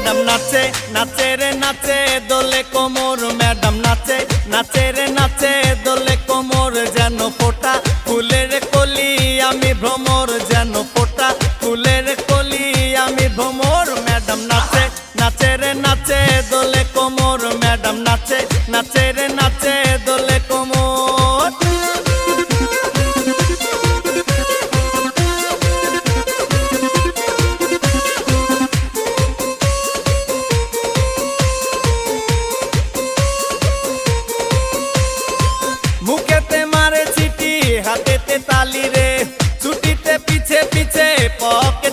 Madam নাচে নাচে রে নাচে দোলে কোমর ম্যাডাম নাচে নাচে রে নাচে দোলে কোমর যেন ফোটা ফুলের কলি আমি ভ্রমর যেন ফোটা ফুলের কলি আমি ভ্রমর ম্যাডাম নাচে নাচে রে নাচে দোলে কোমর ম্যাডাম নাচে নাচে রে নাচে দোলে কোমর। মুখেতে মারে চিঠি হাতেতে তালি রে ছুটিতে পিছে পিছে পকে